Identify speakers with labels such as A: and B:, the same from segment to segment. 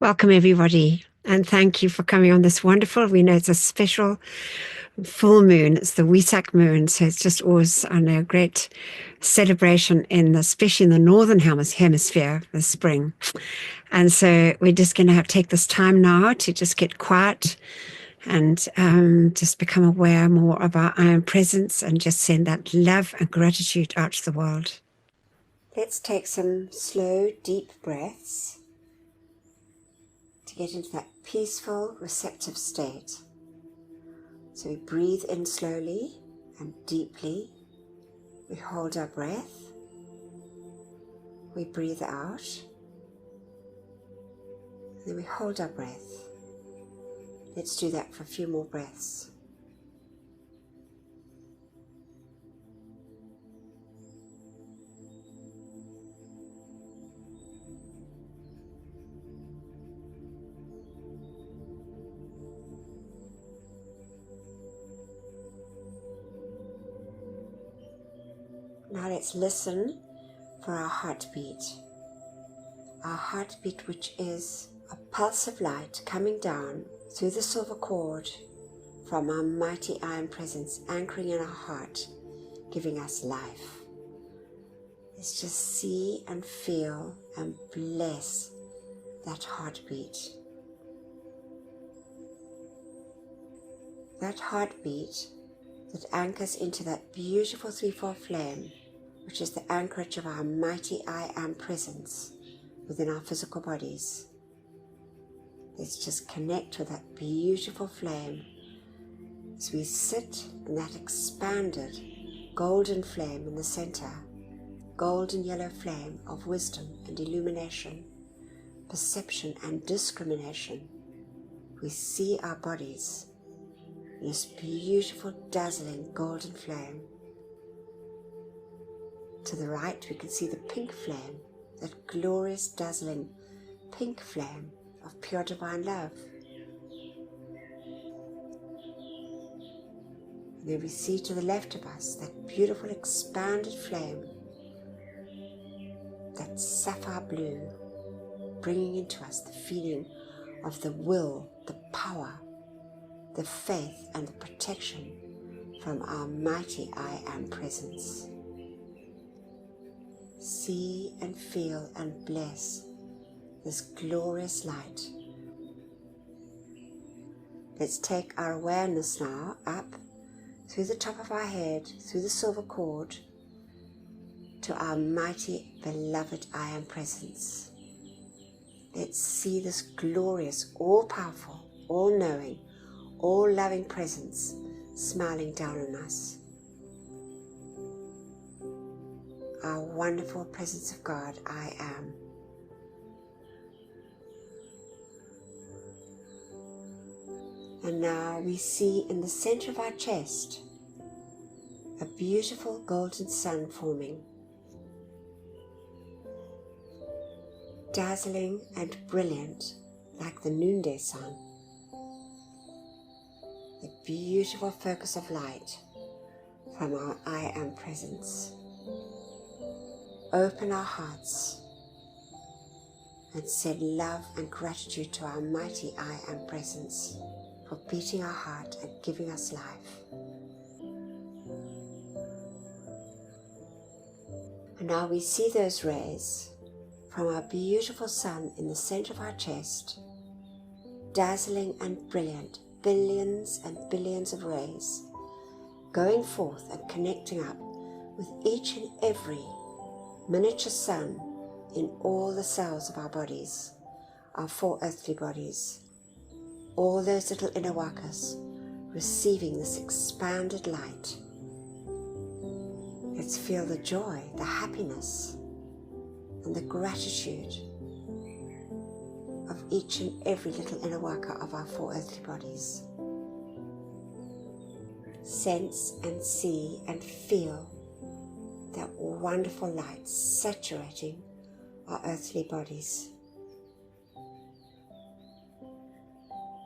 A: Welcome, everybody, and thank you for coming on this wonderful. We know it's a special full moon. It's the Wesak moon, so it's just always, I know, a great celebration especially in the northern hemisphere, the spring. And so we're just going to take this time now to just get quiet and just become aware more of our own presence and just send that love and gratitude out to the world. Let's take some slow, deep breaths to get into that peaceful, receptive state. So we breathe in slowly and deeply. We hold our breath. We breathe out. And then we hold our breath. Let's do that for a few more breaths. Now let's listen for our heartbeat. Our heartbeat, which is a pulse of light coming down through the silver cord from our mighty iron presence, anchoring in our heart, giving us life. Let's just see and feel and bless that heartbeat. That heartbeat that anchors into that beautiful threefold flame, which is the anchorage of our mighty I Am presence within our physical bodies. Let's just connect with that beautiful flame as we sit in that expanded golden flame in the center, golden yellow flame of wisdom and illumination, perception and discrimination. We see our bodies in this beautiful, dazzling golden flame. To the right, we can see the pink flame, that glorious, dazzling pink flame of pure divine love. And then we see to the left of us that beautiful, expanded flame, that sapphire blue, bringing into us the feeling of the will, the power, the faith, and the protection from our mighty I Am presence. See and feel and bless this glorious light. Let's take our awareness now up through the top of our head, through the silver cord, to our mighty, beloved I Am presence. Let's see this glorious, all-powerful, all-knowing, all-loving presence smiling down on us. Our wonderful presence of God, I Am. And now we see in the center of our chest a beautiful golden sun forming, dazzling and brilliant like the noonday sun. The beautiful focus of light from our I Am presence. Open our hearts and send love and gratitude to our mighty I Am presence for beating our heart and giving us life. And now we see those rays from our beautiful sun in the center of our chest, dazzling and brilliant, billions and billions of rays, going forth and connecting up with each and every miniature sun in all the cells of our bodies, our four earthly bodies, all those little inner wakas receiving this expanded light. Let's feel the joy, the happiness, and the gratitude of each and every little inner waka of our four earthly bodies. Sense and see and feel that wonderful light saturating our earthly bodies.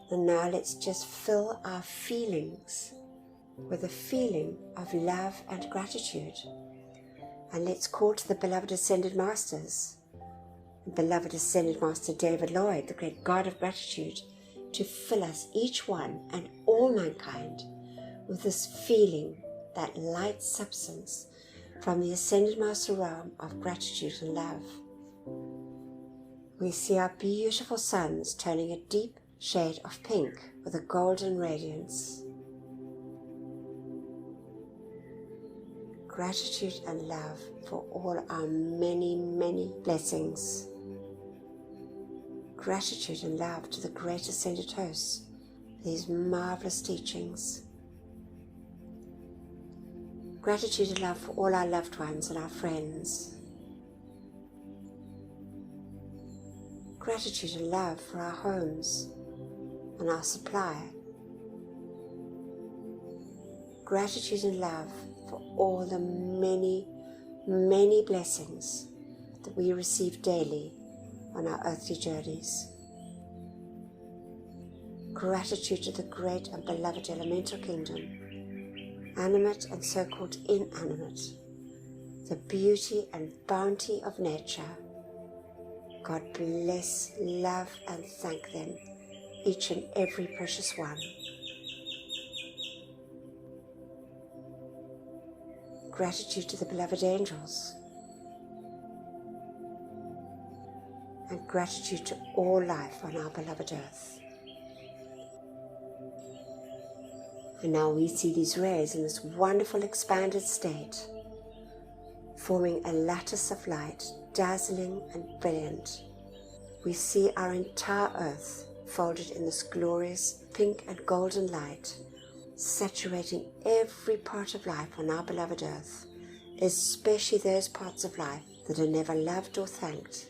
A: And now let's just fill our feelings with a feeling of love and gratitude. And let's call to the beloved Ascended Masters beloved Ascended Master David Lloyd, the great God of gratitude, to fill us, each one and all mankind, with this feeling, that light substance from the Ascended Master realm of gratitude and love. We see our beautiful suns turning a deep shade of pink with a golden radiance. Gratitude and love for all our many, many blessings. Gratitude and love to the great Ascended Hosts for these marvelous teachings. Gratitude and love for all our loved ones and our friends. Gratitude and love for our homes and our supply. Gratitude and love for all the many, many blessings that we receive daily on our earthly journeys. Gratitude to the great and beloved elemental kingdom, animate and so-called inanimate, the beauty and bounty of nature. God bless, love and thank them, each and every precious one. Gratitude to the beloved angels, and gratitude to all life on our beloved earth. And now we see these rays in this wonderful expanded state, forming a lattice of light, dazzling and brilliant. We see our entire earth folded in this glorious pink and golden light, saturating every part of life on our beloved earth, especially those parts of life that are never loved or thanked,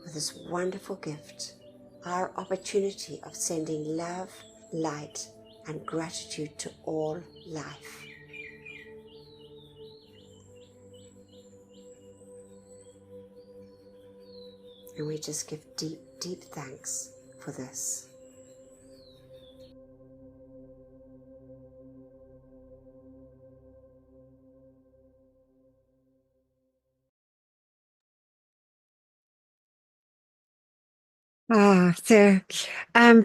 A: with this wonderful gift, our opportunity of sending love, light, and gratitude to all life. And we just give deep, deep thanks for this.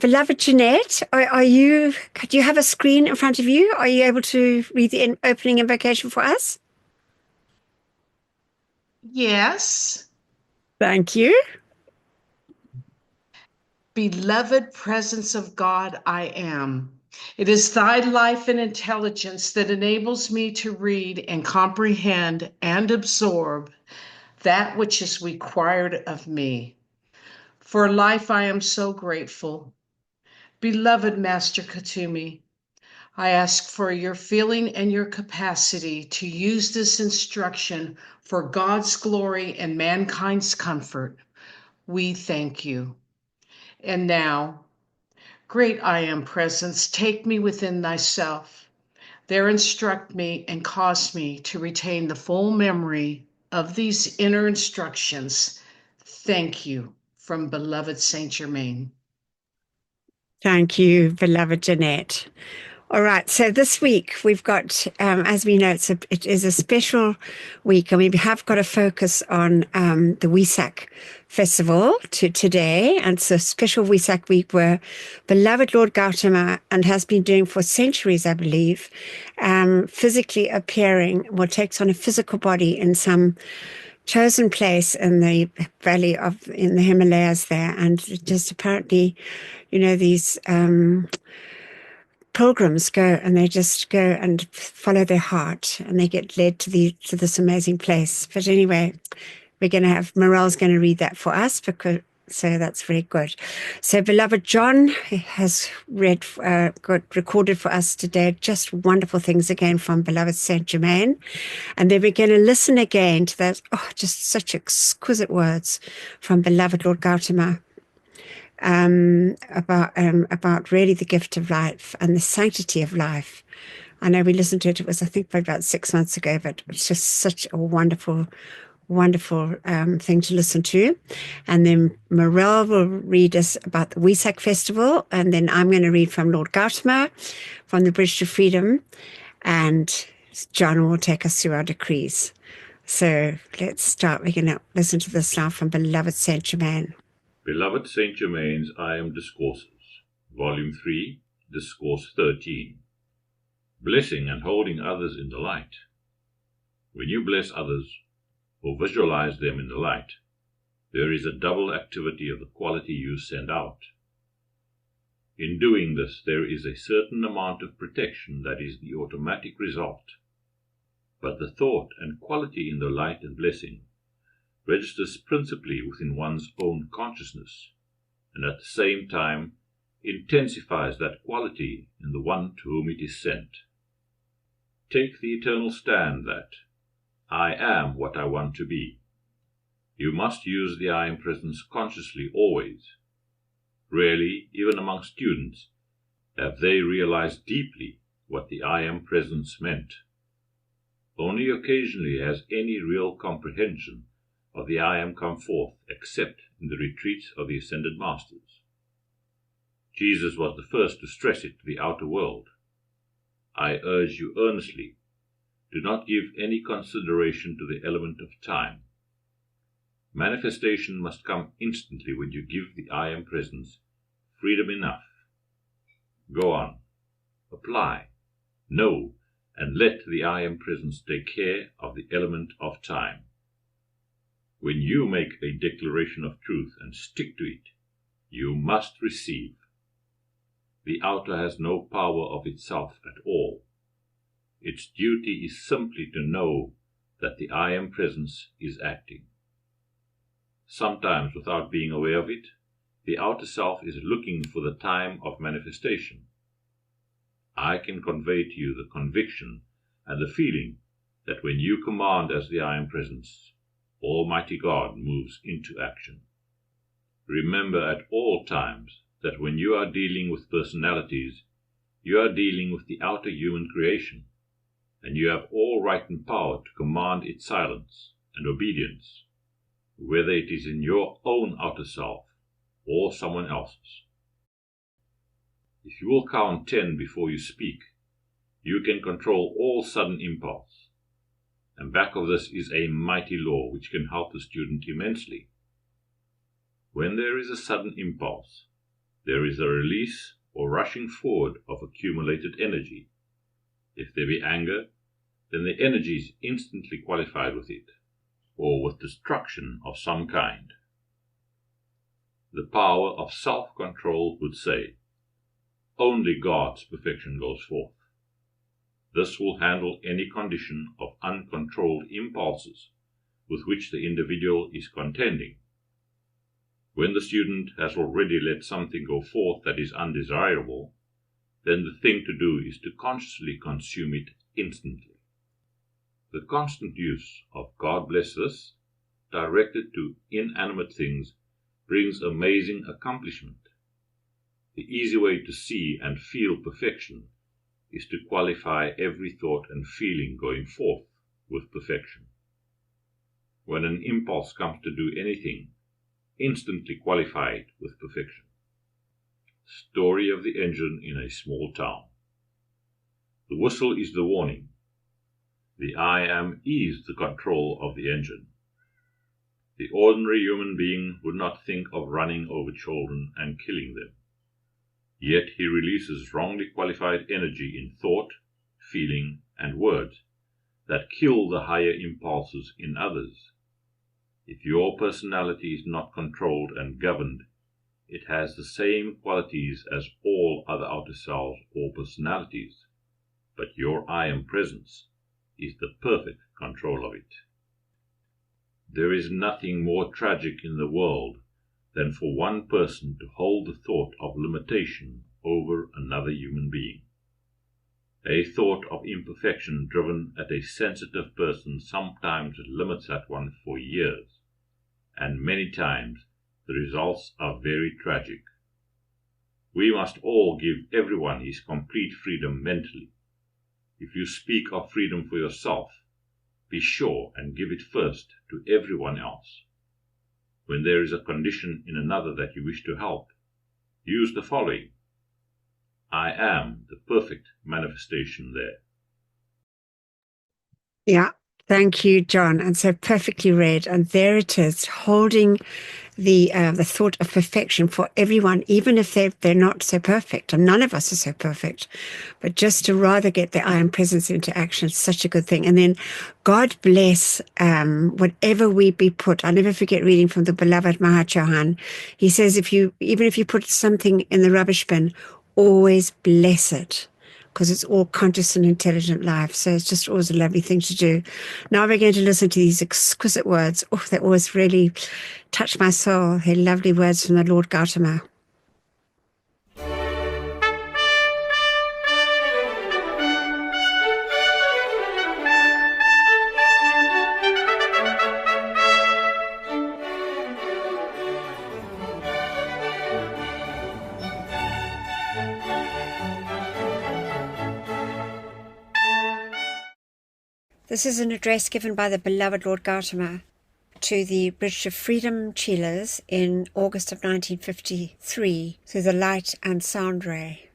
A: Beloved Jeanette, do you have a screen in front of you? Are you able to read the opening invocation for us?
B: Yes.
A: Thank you.
B: Beloved presence of God, I am. It is thy life and intelligence that enables me to read and comprehend and absorb that which is required of me. For life, I am so grateful. Beloved Master Katumi, I ask for your feeling and your capacity to use this instruction for God's glory and mankind's comfort. We thank you. And now, great I am presence, take me within thyself. There instruct me and cause me to retain the full memory of these inner instructions. Thank you, from beloved Saint Germain.
A: Thank you, beloved Jeanette. All right, so this week we've got, as we know, it is a special week, and we have got to focus on the Wesak festival today. And it's a special Wesak week where beloved Lord Gautama, and has been doing for centuries, I believe, physically appearing, or takes on a physical body in some chosen place in the valley in the Himalayas there, and just apparently, these pilgrims go, and they just go and follow their heart, and they get led to this amazing place. But anyway, Morel's going to read that for us, so that's very good. So beloved John has recorded for us today just wonderful things again from beloved Saint Germain, and then we're going to listen again to those just such exquisite words from beloved Lord Gautama about really the gift of life and the sanctity of life. I know we listened to it. It was, I think, about 6 months ago, but it's just such a wonderful thing to listen to. And then Morel will read us about the Wesak festival, and then I'm going to read from Lord Gautama from the Bridge to Freedom, and John will take us through our decrees. So let's start. We're going to listen to this now from beloved Saint Germain.
C: Beloved Saint Germain's I Am Discourses, Volume 3, Discourse 13. Blessing and holding others in the light. When you bless others, or visualize them in the light, there is a double activity of the quality you send out. In doing this, there is a certain amount of protection that is the automatic result. But the thought and quality in the light and blessing registers principally within one's own consciousness, and at the same time intensifies that quality in the one to whom it is sent. Take the eternal stand that I am what I want to be. You must use the I am presence consciously always. Rarely, even among students, have they realized deeply what the I am presence meant. Only occasionally has any real comprehension of the I am come forth, except in the retreats of the Ascended Masters. Jesus was the first to stress it to the outer world. I urge you earnestly, do not give any consideration to the element of time. Manifestation must come instantly when you give the I am presence freedom enough. Go on, apply, know, and let the I am presence take care of the element of time. When you make a declaration of truth and stick to it, you must receive. The outer has no power of itself at all. Its duty is simply to know that the I am presence is acting. Sometimes, without being aware of it, the outer self is looking for the time of manifestation. I can convey to you the conviction and the feeling that when you command as the I am presence, Almighty God moves into action. Remember at all times that when you are dealing with personalities, you are dealing with the outer human creation, and you have all right and power to command its silence and obedience, whether it is in your own outer self or someone else's. If you will count 10 before you speak, you can control all sudden impulse. And back of this is a mighty law which can help the student immensely. When there is a sudden impulse, there is a release or rushing forward of accumulated energy. If there be anger, then the energy is instantly qualified with it, or with destruction of some kind. The power of self-control would say, only God's perfection goes forth. This will handle any condition of uncontrolled impulses with which the individual is contending. When the student has already let something go forth that is undesirable, then the thing to do is to consciously consume it instantly. The constant use of God bless this, directed to inanimate things, brings amazing accomplishment. The easy way to see and feel perfection is to qualify every thought and feeling going forth with perfection. When an impulse comes to do anything, instantly qualify it with perfection. Story of the engine in a small town. The whistle is the warning. The I am is the control of the engine. The ordinary human being would not think of running over children and killing them. Yet he releases wrongly qualified energy in thought, feeling, and words that kill the higher impulses in others. If your personality is not controlled and governed, it has the same qualities as all other outer selves or personalities, but your I am presence is the perfect control of it. There is nothing more tragic in the world than for one person to hold the thought of limitation over another human being. A thought of imperfection driven at a sensitive person sometimes limits that one for years, and many times the results are very tragic. We must all give everyone his complete freedom mentally. If you speak of freedom for yourself, be sure and give it first to everyone else. When there is a condition in another that you wish to help, use the following: I am the perfect manifestation there.
A: Yeah, Thank you, John. And so perfectly read. And there it is, holding the thought of perfection for everyone, even if they're not so perfect. And none of us are so perfect. But just to rather get the I am presence into action is such a good thing. And then God bless whatever we be put. I'll never forget reading from the beloved Mahachohan. He says, even if you put something in the rubbish bin, always bless it, because it's all conscious and intelligent life. So it's just always a lovely thing to do. Now we're going to listen to these exquisite words. Oh, they always really touch my soul. They're lovely words from the Lord Gautama. This is an address given by the beloved Lord Gautama to the Bridge of Freedom Chilas in August of 1953 through the light and sound ray.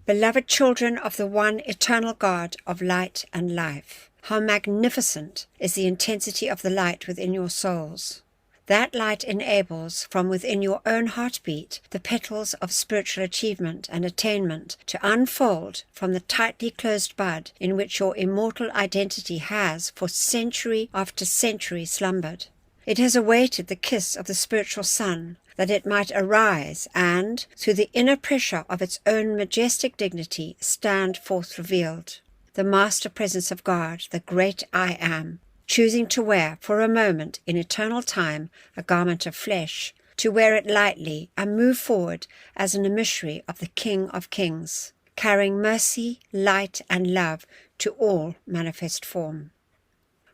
A: Beloved children of the one eternal God of light and life, how magnificent is the intensity of the light within your souls. That light enables, from within your own heartbeat, the petals of spiritual achievement and attainment to unfold from the tightly closed bud in which your immortal identity has, for century after century, slumbered. It has awaited the kiss of the spiritual sun, that it might arise and, through the inner pressure of its own majestic dignity, stand forth revealed. The master presence of God, the great I Am, choosing to wear for a moment in eternal time a garment of flesh, to wear it lightly and move forward as an emissary of the King of Kings, carrying mercy, light, and love to all manifest form.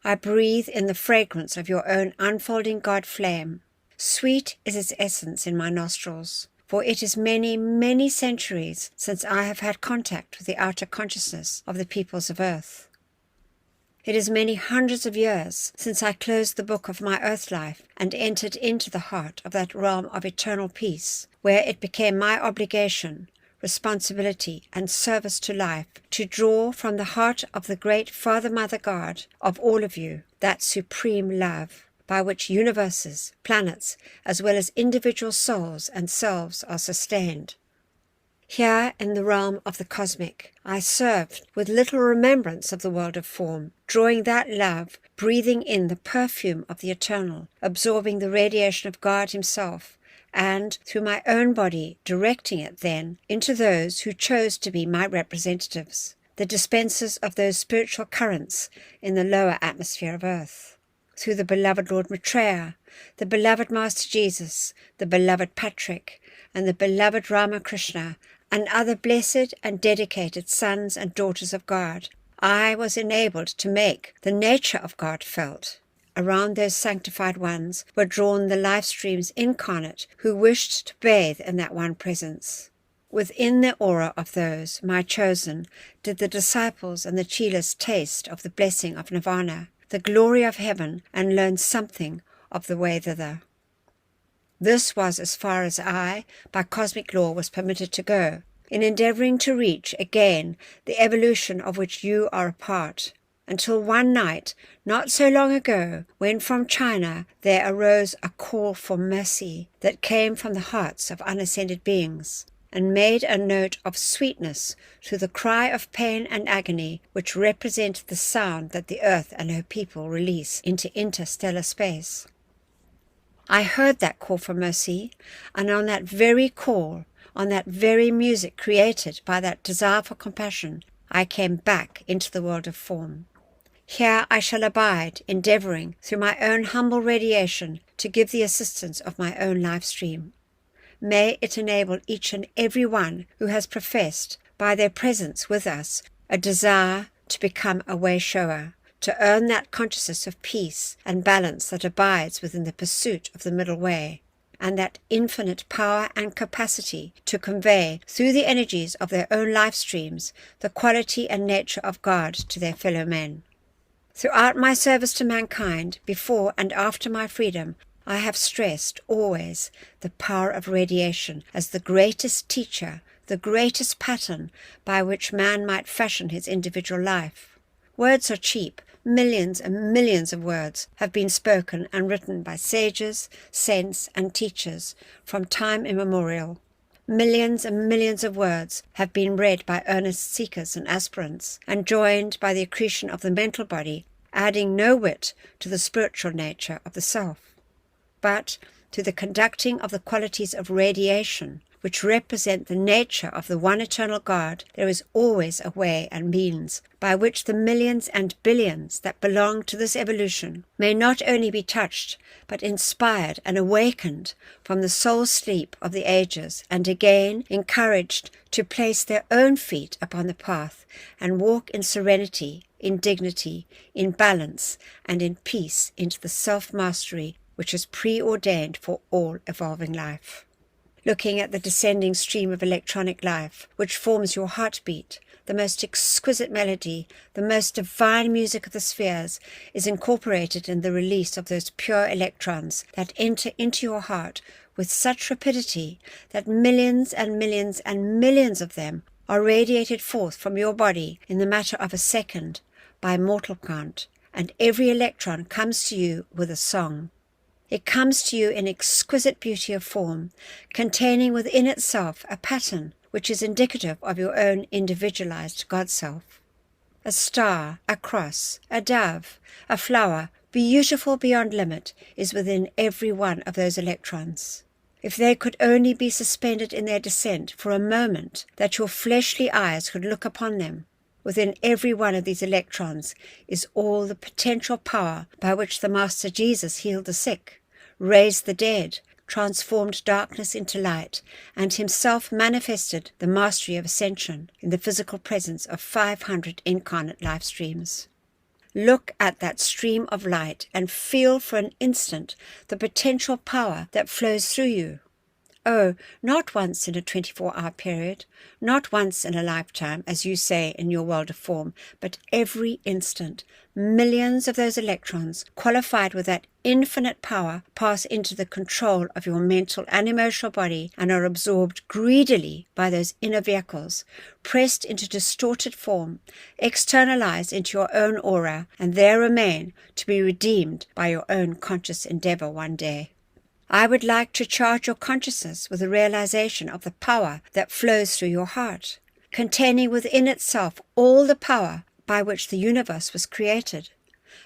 A: I breathe in the fragrance of your own unfolding God flame. Sweet is its essence in my nostrils, for it is many, many centuries since I have had contact with the outer consciousness of the peoples of earth. It is many hundreds of years since I closed the book of my earth life and entered into the heart of that realm of eternal peace, where it became my obligation, responsibility, and service to life to draw from the heart of the great Father, Mother God of all of you that supreme love by which universes, planets, as well as individual souls and selves are sustained. Here in the realm of the cosmic, I served with little remembrance of the world of form, drawing that love, breathing in the perfume of the eternal, absorbing the radiation of God himself, and, through my own body, directing it then into those who chose to be my representatives, the dispensers of those spiritual currents in the lower atmosphere of earth. Through the beloved Lord Maitreya, the beloved Master Jesus, the beloved Patrick, and the beloved Ramakrishna, and other blessed and dedicated sons and daughters of God, I was enabled to make the nature of God felt. Around those sanctified ones were drawn the life streams incarnate who wished to bathe in that one presence. Within the aura of those, my chosen, did the disciples and the chelas taste of the blessing of nirvana, the glory of heaven, and learn something of the way thither. This was as far as I, by cosmic law, was permitted to go, in endeavoring to reach again the evolution of which you are a part, until one night, not so long ago, when from China there arose a call for mercy that came from the hearts of unascended beings, and made a note of sweetness to the cry of pain and agony which represented the sound that the earth and her people release into interstellar space. I heard that call for mercy, and on that very call, on that very music created by that desire for compassion, I came back into the world of form. Here I shall abide, endeavoring, through my own humble radiation, to give the assistance of my own life stream. May it enable each and every one who has professed, by their presence with us, a desire to become a way-shower, to earn that consciousness of peace and balance that abides within the pursuit of the middle way, and that infinite power and capacity to convey, through the energies of their own life streams, the quality and nature of God to their fellow men. Throughout my service to mankind, before and after my freedom, I have stressed always the power of radiation as the greatest teacher, the greatest pattern by which man might fashion his individual life. Words are cheap, millions and millions of words have been spoken and written by sages, saints, and teachers from time immemorial. Millions and millions of words have been read by earnest seekers and aspirants, and joined by the accretion of the mental body, adding no whit to the spiritual nature of the self, but to the conducting of the qualities of radiation, which represent the nature of the one eternal God. There is always a way and means by which the millions and billions that belong to this evolution may not only be touched, but inspired and awakened from the soul sleep of the ages, and again encouraged to place their own feet upon the path and walk in serenity, in dignity, in balance, and in peace into the self-mastery which is preordained for all evolving life. Looking at the descending stream of electronic life, which forms your heartbeat, the most exquisite melody, the most divine music of the spheres, is incorporated in the release of those pure electrons that enter into your heart with such rapidity that millions and millions and millions of them are radiated forth from your body in the matter of a second by mortal count, and every electron comes to you with a song. It comes to you in exquisite beauty of form, containing within itself a pattern which is indicative of your own individualized God-self. A star, a cross, a dove, a flower, beautiful beyond limit, is within every one of those electrons. If they could only be suspended in their descent for a moment, that your fleshly eyes could look upon them, within every one of these electrons is all the potential power by which the Master Jesus healed the sick, raised the dead, transformed darkness into light, and himself manifested the mastery of ascension in the physical presence of 500 incarnate life streams. Look at that stream of light and feel for an instant the potential power that flows through you. Oh, not once in a 24-hour period, not once in a lifetime, as you say in your world of form, but every instant. Millions of those electrons, qualified with that infinite power, pass into the control of your mental and emotional body and are absorbed greedily by those inner vehicles, pressed into distorted form, externalized into your own aura, and there remain to be redeemed by your own conscious endeavor one day. I would like to charge your consciousness with the realization of the power that flows through your heart, containing within itself all the power by which the universe was created,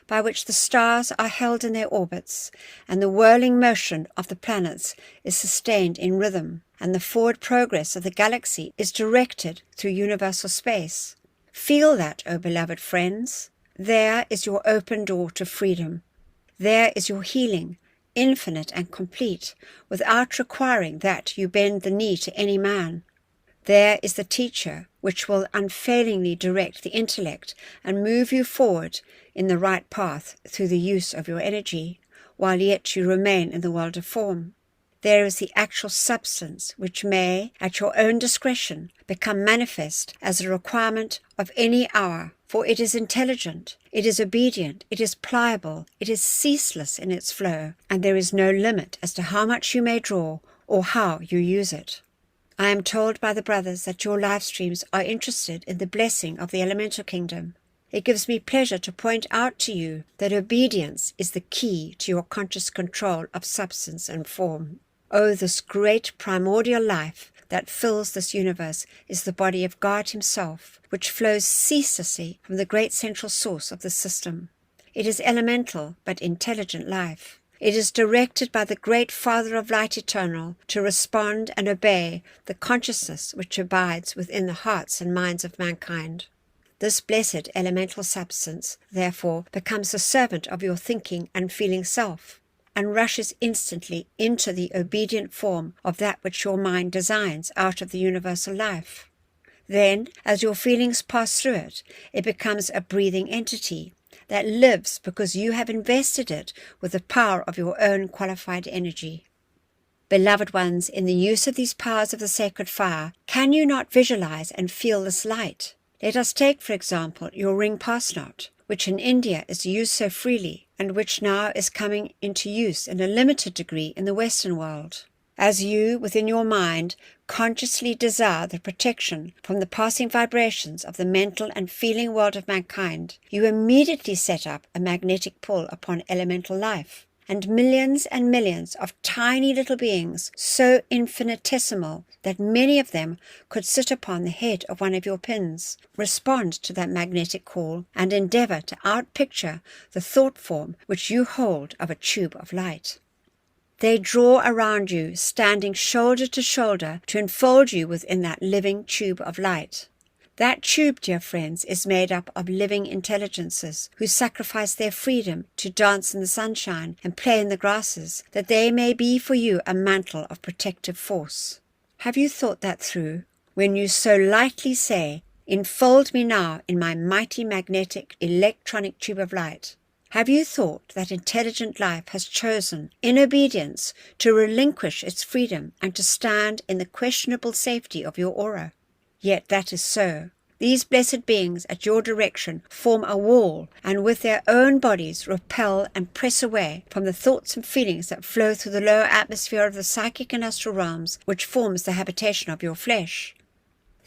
A: by which the stars are held in their orbits, and the whirling motion of the planets is sustained in rhythm, and the forward progress of the galaxy is directed through universal space. Feel that, O beloved friends. There is your open door to freedom. There is your healing, infinite and complete, without requiring that you bend the knee to any man. There is the teacher, which will unfailingly direct the intellect and move you forward in the right path through the use of your energy, while yet you remain in the world of form. There is the actual substance, which may, at your own discretion, become manifest as a requirement of any hour, for it is intelligent, it is obedient, it is pliable, it is ceaseless in its flow, and there is no limit as to how much you may draw or how you use it. I am told by the brothers that your live streams are interested in the blessing of the elemental kingdom. It gives me pleasure to point out to you that obedience is the key to your conscious control of substance and form. Oh, this great primordial life that fills this universe is the body of God himself, which flows ceaselessly from the great central source of the system. It is elemental but intelligent life. It is directed by the great Father of Light Eternal to respond and obey the consciousness which abides within the hearts and minds of mankind. This blessed elemental substance, therefore, becomes the servant of your thinking and feeling self, and rushes instantly into the obedient form of that which your mind designs out of the universal life. Then, as your feelings pass through it, it becomes a breathing entity that lives because you have invested it with the power of your own qualified energy. Beloved ones, in the use of these powers of the sacred fire, can you not visualize and feel this light? Let us take, for example, your ring pass knot, which in India is used so freely, and which now is coming into use in a limited degree in the Western world. As you, within your mind, consciously desire the protection from the passing vibrations of the mental and feeling world of mankind, you immediately set up a magnetic pull upon elemental life. And millions of tiny little beings, so infinitesimal that many of them could sit upon the head of one of your pins, respond to that magnetic call and endeavor to outpicture the thought form which you hold of a tube of light. They draw around you, standing shoulder to shoulder, to enfold you within that living tube of light. That tube, dear friends, is made up of living intelligences who sacrifice their freedom to dance in the sunshine and play in the grasses, that they may be for you a mantle of protective force. Have you thought that through when you so lightly say, "Enfold me now in my mighty magnetic electronic tube of light"? Have you thought that intelligent life has chosen, in obedience, to relinquish its freedom and to stand in the questionable safety of your aura? Yet that is so. These blessed beings at your direction form a wall, and with their own bodies repel and press away from the thoughts and feelings that flow through the lower atmosphere of the psychic and astral realms, which forms the habitation of your flesh.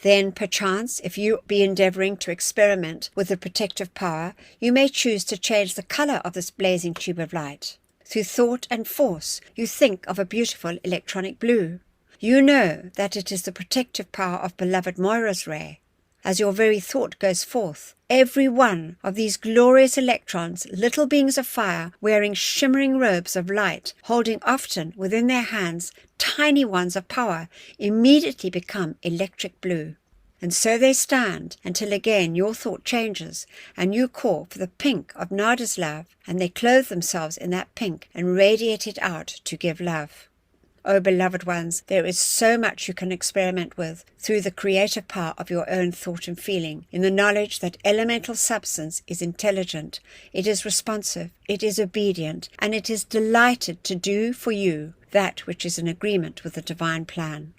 A: Then, perchance, if you be endeavoring to experiment with the protective power, you may choose to change the color of this blazing tube of light. Through thought and force, you think of a beautiful electronic blue. You know that it is the protective power of beloved Moira's ray. As your very thought goes forth, every one of these glorious electrons, little beings of fire, wearing shimmering robes of light, holding often within their hands tiny ones of power, immediately become electric blue. And so they stand until again your thought changes, and you call for the pink of Nada's love, and they clothe themselves in that pink and radiate it out to give love. Oh, beloved ones, there is so much you can experiment with through the creative power of your own thought and feeling, in the knowledge that elemental substance is intelligent, it is responsive, it is obedient, and it is delighted to do for you that which is in agreement with the divine plan.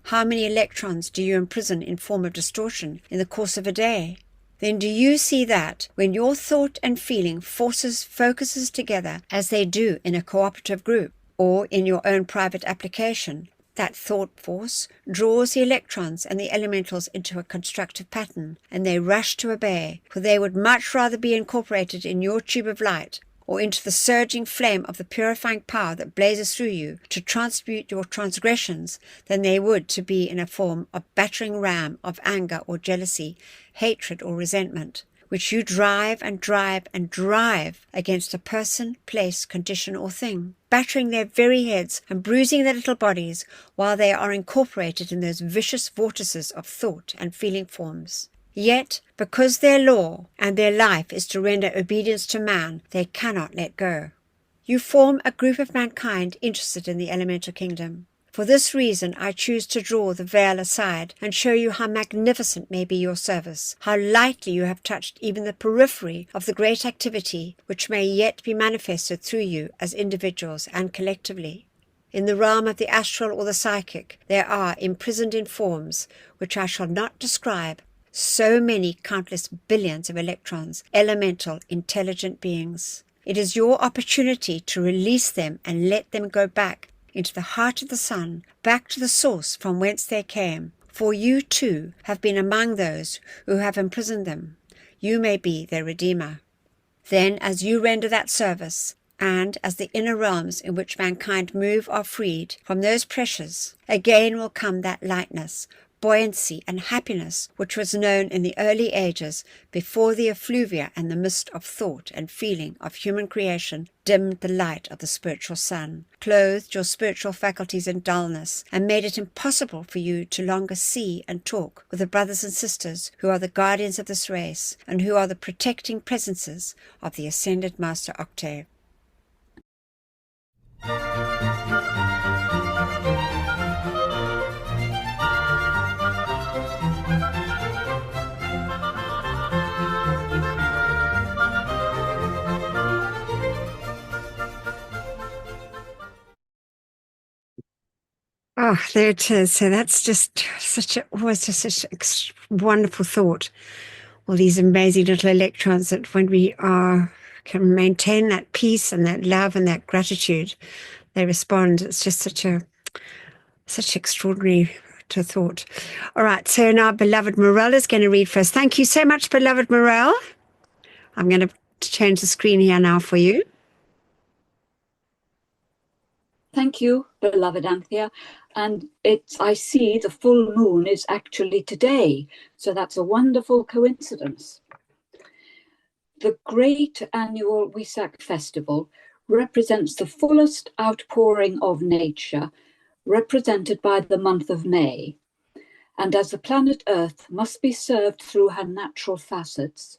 A: How many electrons do you imprison in form of distortion in the course of a day? Then do you see that when your thought and feeling focuses together as they do in a cooperative group, or in your own private application, that thought force draws the electrons and the elementals into a constructive pattern, and they rush to obey, for they would much rather be incorporated in your tube of light, or into the surging flame of the purifying power that blazes through you to transmute your transgressions, than they would to be in a form of battering ram of anger or jealousy, hatred or resentment, which you drive and drive and drive against a person, place, condition, or thing, battering their very heads and bruising their little bodies while they are incorporated in those vicious vortices of thought and feeling forms. Yet, because their law and their life is to render obedience to man, they cannot let go. You form a group of mankind interested in the elemental kingdom. For this reason I choose to draw the veil aside and show you how magnificent may be your service, how lightly you have touched even the periphery of the great activity which may yet be manifested through you as individuals and collectively. In the realm of the astral or the psychic, there are, imprisoned in forms which I shall not describe, so many countless billions of electrons, elemental, intelligent beings. It is your opportunity to release them and let them go back into the heart of the sun, back to the source from whence they came, for you too have been among those who have imprisoned them. You may be their redeemer. Then, as you render that service, and as the inner realms in which mankind move are freed from those pressures, again will come that lightness, buoyancy, and happiness which was known in the early ages before the effluvia and the mist of thought and feeling of human creation dimmed the light of the spiritual sun, clothed your spiritual faculties in dullness, and made it impossible for you to longer see and talk with the brothers and sisters who are the guardians of this race and who are the protecting presences of the ascended Master Octave. Oh, there it is. So that's just always just such a wonderful thought. All these amazing little electrons that when we can maintain that peace and that love and that gratitude, they respond. It's just such a Such extraordinary to thought. All right, so now beloved Morel is going to read first. Thank you so much, beloved Morel. I'm going to change the screen here now for you.
D: Thank you, beloved Anthea. And I see the full moon is actually today, so that's a wonderful coincidence. The great annual Wesak festival represents the fullest outpouring of nature, represented by the month of May. And as the planet Earth must be served through her natural facets,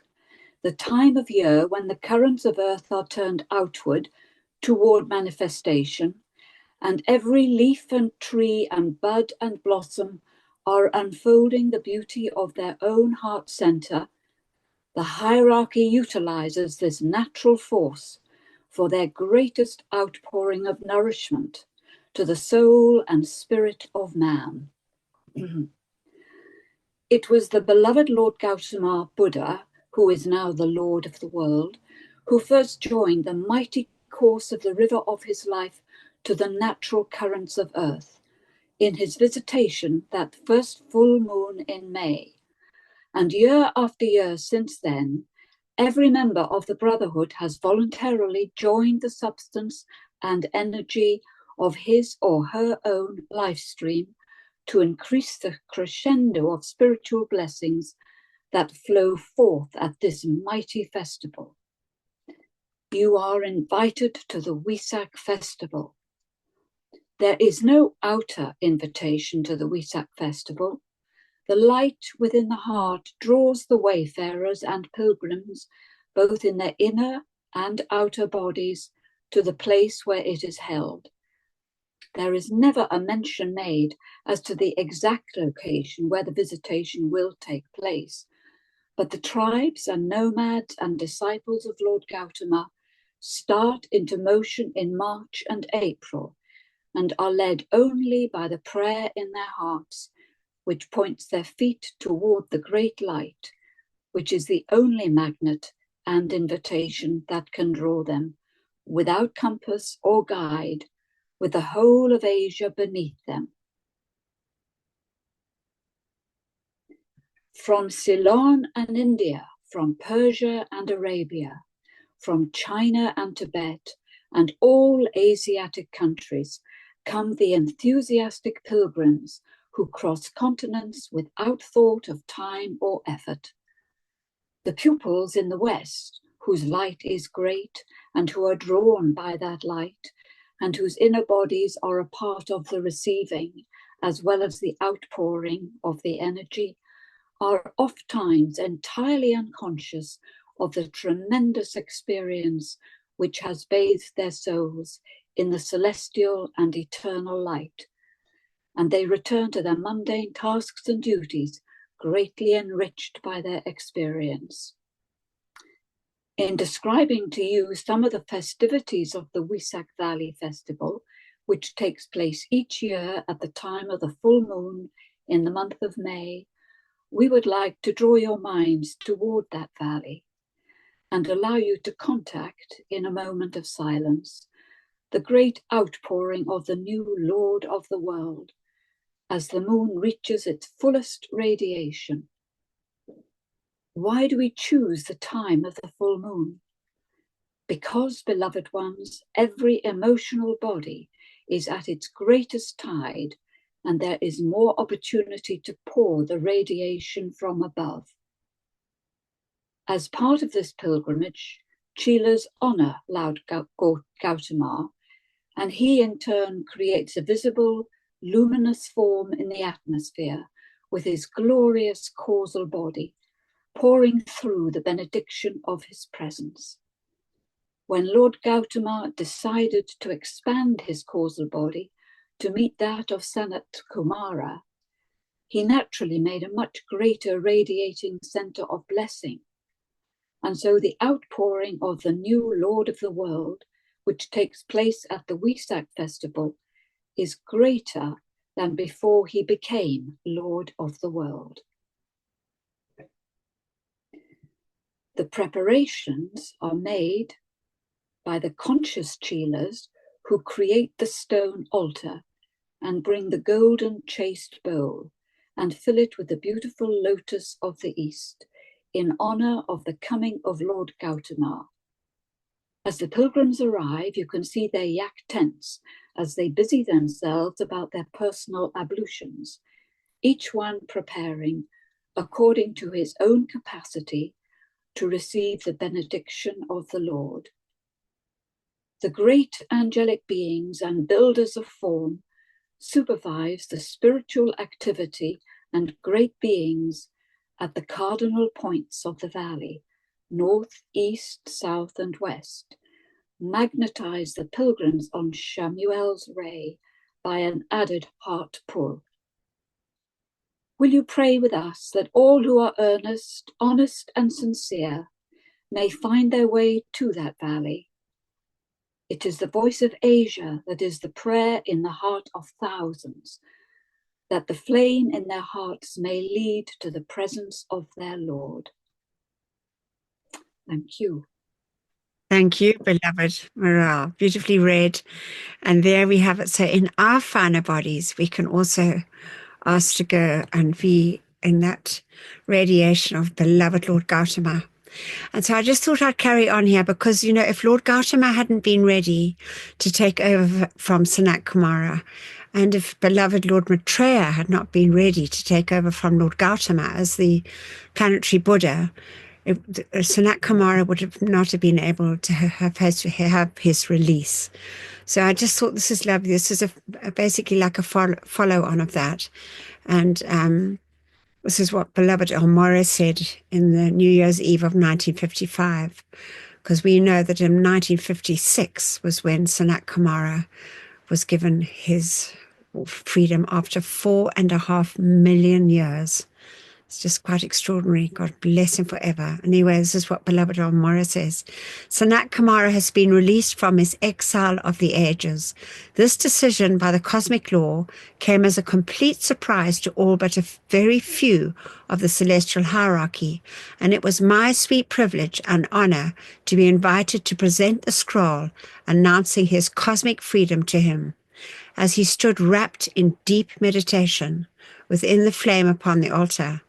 D: the time of year when the currents of Earth are turned outward toward manifestation, and every leaf and tree and bud and blossom are unfolding the beauty of their own heart center, the hierarchy utilizes this natural force for their greatest outpouring of nourishment to the soul and spirit of man. It was the beloved Lord Gautama Buddha, who is now the Lord of the world, who first joined the mighty course of the river of his life to the natural currents of earth in his visitation that first full moon in May. And year after year since then, every member of the Brotherhood has voluntarily joined the substance and energy of his or her own life stream to increase the crescendo of spiritual blessings that flow forth at this mighty festival. You are invited to the Wesak festival. There is no outer invitation to the Wesak festival. The light within the heart draws the wayfarers and pilgrims, both in their inner and outer bodies, to the place where it is held. There is never a mention made as to the exact location where the visitation will take place, but the tribes and nomads and disciples of Lord Gautama start into motion in March and April and are led only by the prayer in their hearts, which points their feet toward the great light, which is the only magnet and invitation that can draw them, without compass or guide, with the whole of Asia beneath them. From Ceylon and India, from Persia and Arabia, from China and Tibet, and all Asiatic countries, come the enthusiastic pilgrims who cross continents without thought of time or effort. The pupils in the West, whose light is great and who are drawn by that light, and whose inner bodies are a part of the receiving as well as the outpouring of the energy, are oftentimes entirely unconscious of the tremendous experience which has bathed their souls in the celestial and eternal light, and they return to their mundane tasks and duties, greatly enriched by their experience. In describing to you some of the festivities of the Wesak Valley Festival, which takes place each year at the time of the full moon in the month of May, we would like to draw your minds toward that valley and allow you to contact, in a moment of silence, the great outpouring of the new Lord of the world as the moon reaches its fullest radiation. Why do we choose the time of the full moon? Because, beloved ones, every emotional body is at its greatest tide, and there is more opportunity to pour the radiation from above. As part of this pilgrimage, Chilas honor Lord Gautama, and he in turn creates a visible, luminous form in the atmosphere with his glorious causal body, pouring through the benediction of his presence. When Lord Gautama decided to expand his causal body to meet that of Sanat Kumara, he naturally made a much greater radiating center of blessing. And so the outpouring of the new Lord of the world, which takes place at the Wesak festival, is greater than before he became Lord of the world. The preparations are made by the conscious Chilas who create the stone altar and bring the golden chased bowl, and fill it with the beautiful lotus of the east, in honor of the coming of Lord Gautama. As the pilgrims arrive, you can see their yak tents as they busy themselves about their personal ablutions, each one preparing, according to his own capacity, to receive the benediction of the Lord. The great angelic beings and builders of form supervise the spiritual activity and great beings at the cardinal points of the valley, north, east, south, and west, magnetize the pilgrims on Shamuel's ray by an added heart pull. Will you pray with us that all who are earnest, honest, and sincere may find their way to that valley? It is the voice of Asia that is the prayer in the heart of thousands, that the flame in their hearts may lead to the presence of their Lord. Thank you.
A: Thank you, beloved Morale. Beautifully read. And there we have it. So in our finer bodies, we can also ask to go and be in that radiation of beloved Lord Gautama. And so I just thought I'd carry on here because, you know, if Lord Gautama hadn't been ready to take over from Sanat Kumara, and if beloved Lord Maitreya had not been ready to take over from Lord Gautama as the planetary Buddha, Sanat Kumara would have not have been able to have his release. So I just thought this is lovely. This is basically like a follow-on of that. And this is what beloved Elmore said in the New Year's Eve of 1955, because we know that in 1956 was when Sanat Kumara was given his freedom after 4.5 million years. It's just quite extraordinary. God bless him forever. Anyway, this is what beloved Elmore says. Sanat Kumara has been released from his exile of the ages. This decision by the cosmic law came as a complete surprise to all but a very few of the celestial hierarchy, and it was my sweet privilege and honor to be invited to present the scroll announcing his cosmic freedom to him. As he stood wrapped in deep meditation within the flame upon the altar,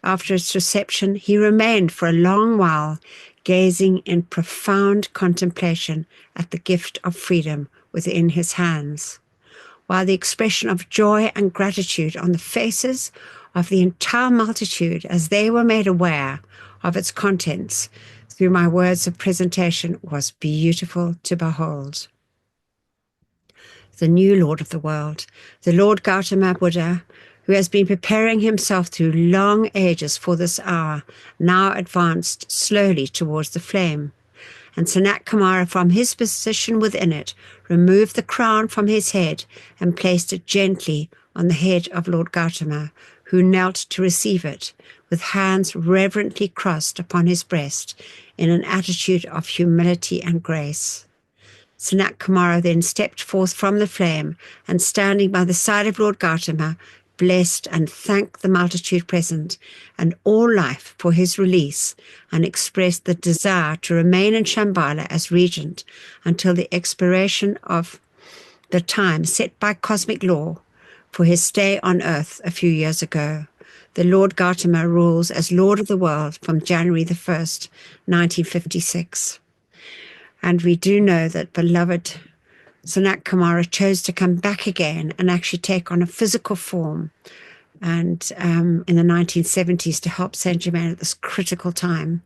A: after its reception, he remained for a long while, gazing in profound contemplation at the gift of freedom within his hands, while the expression of joy and gratitude on the faces of the entire multitude as they were made aware of its contents through my words of presentation was beautiful to behold. The new Lord of the world, the Lord Gautama Buddha, who has been preparing himself through long ages for this hour, now advanced slowly towards the flame. And Sanat Kumara, from his position within it, removed the crown from his head and placed it gently on the head of Lord Gautama, who knelt to receive it, with hands reverently crossed upon his breast, in an attitude of humility and grace. Sanat Kumara then stepped forth from the flame, and standing by the side of Lord Gautama, blessed and thanked the multitude present and all life for his release, and expressed the desire to remain in Shambhala as regent until the expiration of the time set by cosmic law for his stay on earth a few years ago. The Lord Gautama rules as Lord of the world from January the 1st, 1956. And we do know that beloved Sanat Kumara chose to come back again and actually take on a physical form, and in the 1970s to help Saint Germain at this critical time.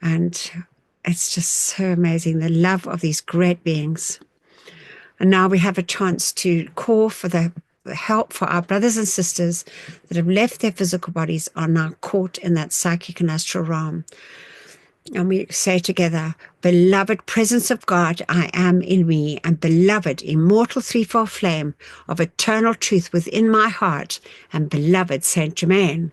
A: And it's just so amazing, the love of these great beings. And now we have a chance to call for the help for our brothers and sisters that have left their physical bodies, are now caught in that psychic and astral realm. And we say together, beloved presence of God, I am in me, and beloved immortal threefold flame of eternal truth within my heart, and beloved Saint Germain.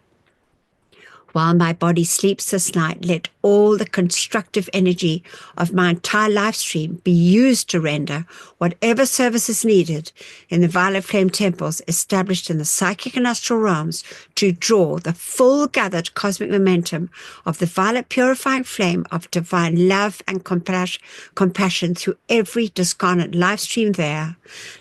A: While my body sleeps this night, let all the constructive energy of my entire life stream be used to render whatever service is needed in the violet flame temples established in the psychic and astral realms to draw the full gathered cosmic momentum of the violet purifying flame of divine love and compassion through every discarnate life stream there.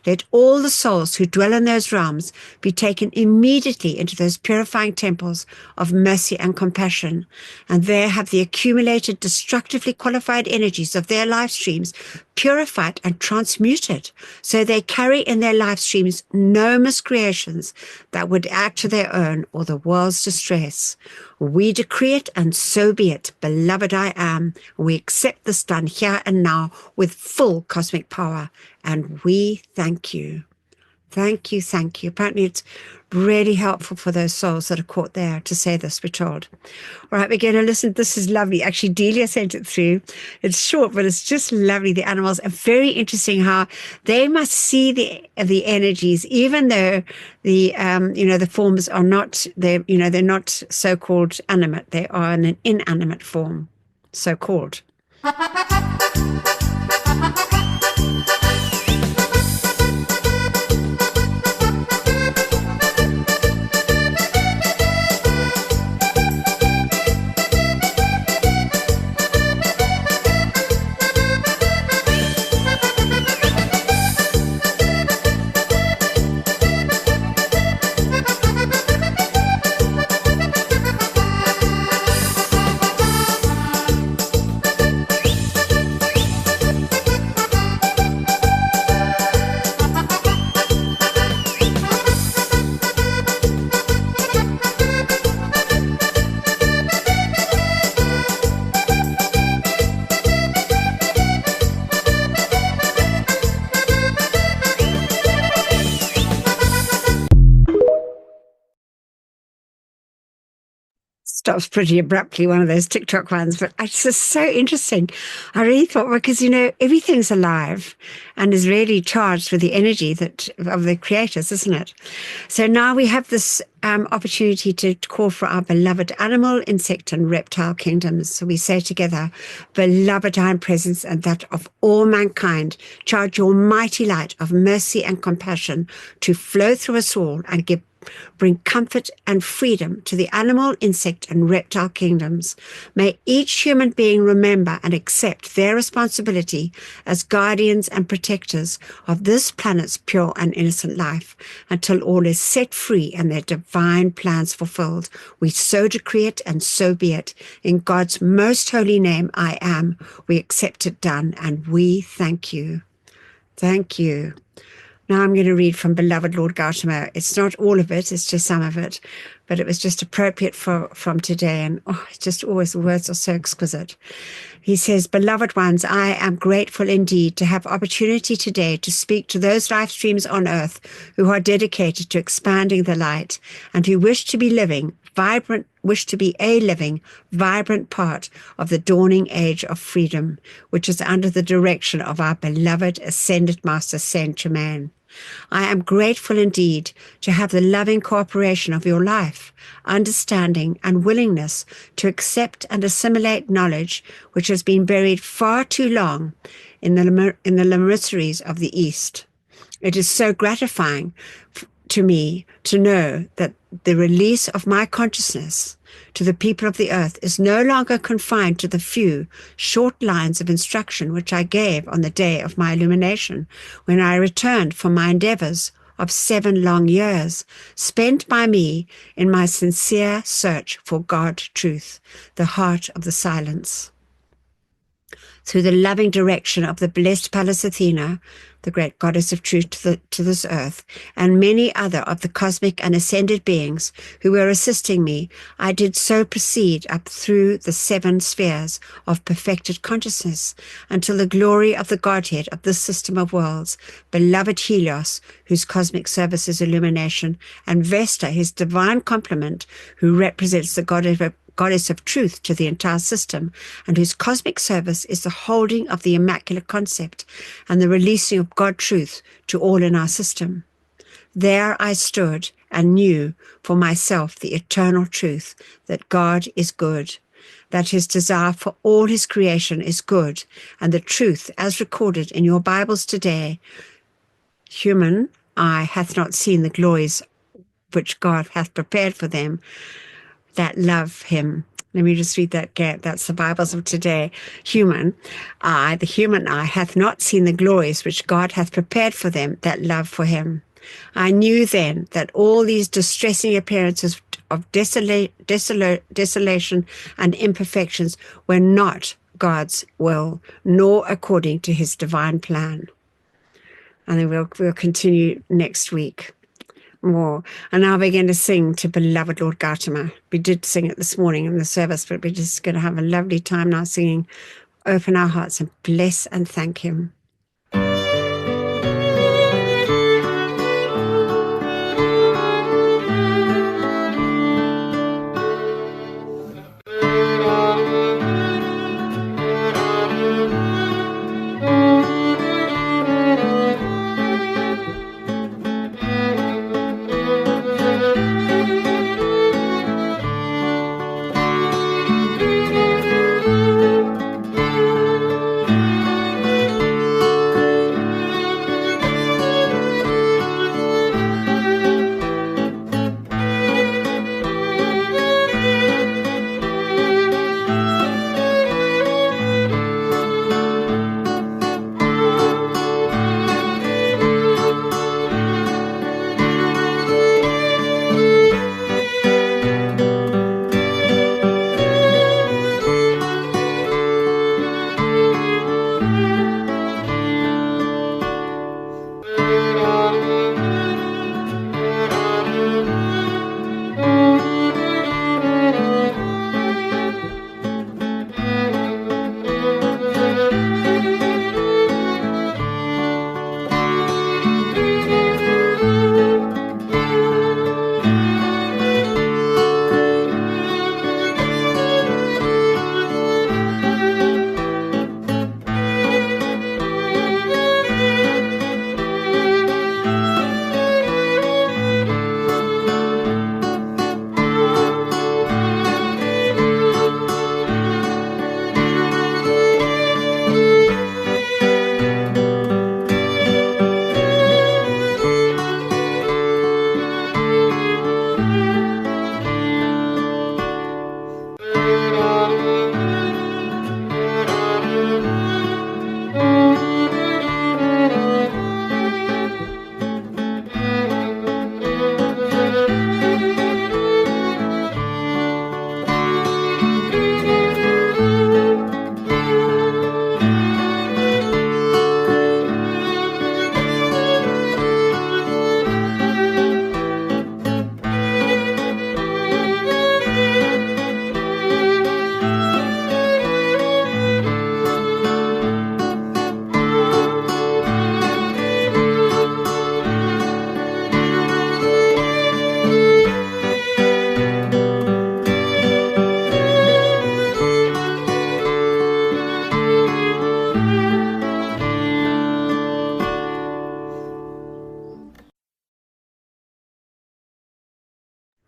A: Let all the souls who dwell in those realms be taken immediately into those purifying temples of mercy and compassion, and there have the accumulated destructively qualified energies of their life streams purified and transmuted, so they carry in their life streams no miscreations that would add to their own or the world's distress. We decree it, and so be it. Beloved, I am. We accept this done here and now with full cosmic power, and we thank you. Thank you, thank you. Apparently it's really helpful for those souls that are caught there to say this, we're told. All right, we're going to listen. This is lovely. Actually, Delia sent it through. It's short, but it's just lovely. The animals are very interesting how they must see the energies, even though the forms are not, they're not so-called animate. They are in an inanimate form, so-called. Stops pretty abruptly, one of those TikTok ones, but it's just so interesting. I really thought, because, everything's alive and is really charged with the energy of the creators, isn't it? So now we have this opportunity to call for our beloved animal, insect, and reptile kingdoms. So we say together, beloved divine presence and that of all mankind, charge your mighty light of mercy and compassion to flow through us all and bring comfort and freedom to the animal, insect, and reptile kingdoms. May each human being remember and accept their responsibility as guardians and protectors of this planet's pure and innocent life until all is set free and their divine plans fulfilled. We so decree it, and so be it. In God's most holy name, I am. We accept it done, and we thank you. Thank you. Now I'm going to read from Beloved Lord Gautama. It's not all of it, it's just some of it, but it was just appropriate from today. And it's just always, the words are so exquisite. He says, beloved ones, I am grateful indeed to have opportunity today to speak to those life streams on earth who are dedicated to expanding the light and who wish to be a living, vibrant part of the dawning age of freedom, which is under the direction of our beloved Ascended Master Saint Germain. I am grateful indeed to have the loving cooperation of your life, understanding, and willingness to accept and assimilate knowledge which has been buried far too long in the laboratories of the East. It is so gratifying to me to know that the release of my consciousness to the people of the earth is no longer confined to the few short lines of instruction which I gave on the day of my illumination, when I returned from my endeavors of 7 long years, spent by me in my sincere search for God truth, the heart of the silence. Through the loving direction of the blessed Pallas Athena, the great goddess of truth to this earth, and many other of the cosmic and ascended beings who were assisting me, I did so proceed up through the 7 spheres of perfected consciousness until the glory of the Godhead of this system of worlds, beloved Helios, whose cosmic service is illumination, and Vesta, his divine complement, who represents the goddess of truth to the entire system, and whose cosmic service is the holding of the Immaculate Concept and the releasing of God truth to all in our system. There I stood and knew for myself the eternal truth that God is good, that his desire for all his creation is good, and the truth, as recorded in your Bibles today, human eye hath not seen the glories which God hath prepared for them that love him. Let me just read that again. That's the Bibles of today. The human eye hath not seen the glories which God hath prepared for them that love for him. I knew then that all these distressing appearances of desolation and imperfections were not God's will, nor according to his divine plan. And then we'll continue next week more. And I'll begin to sing to beloved Lord Gautama. We did sing it this morning in the service, but we're just going to have a lovely time now singing. Open our hearts and bless and thank him.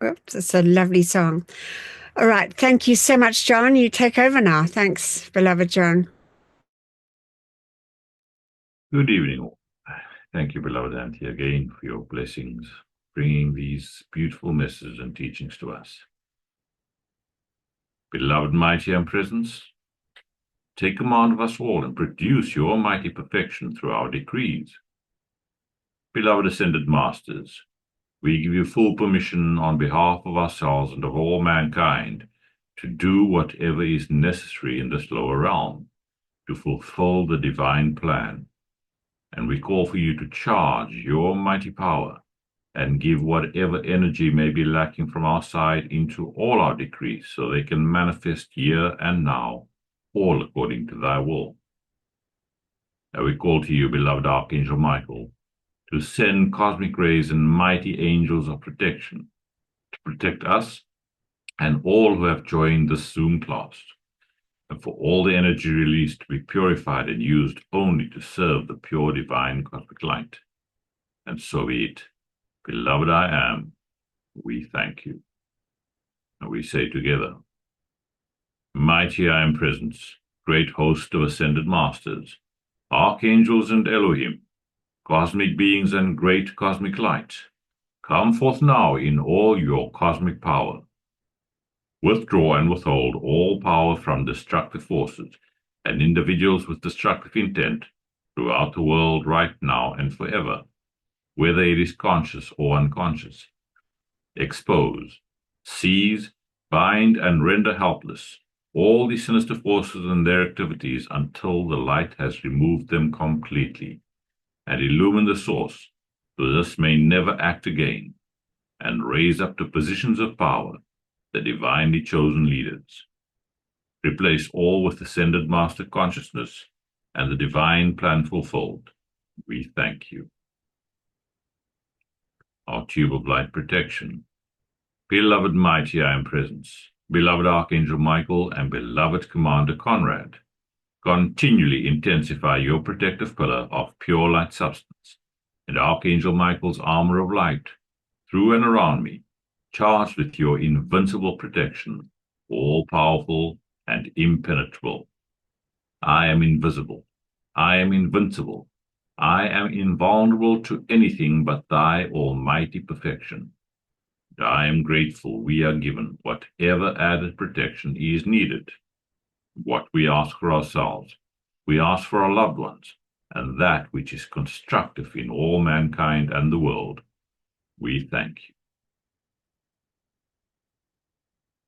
A: Oops, it's a lovely song. All right. Thank you so much, John. You take over now. Thanks, beloved John.
C: Good evening, all. Thank you, beloved Auntie, again for your blessings, bringing these beautiful messages and teachings to us. Beloved mighty and presence, take command of us all and produce your mighty perfection through our decrees. Beloved ascended masters, we give you full permission on behalf of ourselves and of all mankind to do whatever is necessary in this lower realm to fulfill the divine plan. And we call for you to charge your mighty power and give whatever energy may be lacking from our side into all our decrees so they can manifest here and now, all according to thy will. And we call to you, beloved Archangel Michael, to send cosmic rays and mighty angels of protection to protect us and all who have joined this Zoom class, and for all the energy released to be purified and used only to serve the pure divine cosmic light. And so be it. Beloved I am, We thank you. And we say together, Mighty I am presence, great host of ascended masters, archangels and Elohim, cosmic beings and great cosmic light, come forth now in all your cosmic power. Withdraw and withhold all power from destructive forces and individuals with destructive intent throughout the world right now and forever, whether it is conscious or unconscious. Expose, seize, bind, and render helpless all the sinister forces and their activities until the light has removed them completely, and illumine the source, so this may never act again, and raise up to positions of power the divinely chosen leaders. Replace all with ascended master consciousness and the divine plan fulfilled. We thank you. Our tube of light protection. Beloved mighty I am presence, beloved Archangel Michael, and beloved Commander Conrad, continually intensify your protective pillar of pure light substance and Archangel Michael's armor of light through and around me, charged with your invincible protection, all-powerful and impenetrable. I am invisible. I am invincible. I am invulnerable to anything but thy almighty perfection. I am grateful we are given whatever added protection is needed. What we ask for ourselves, we ask for our loved ones, and that which is constructive in all mankind and the world. We thank you.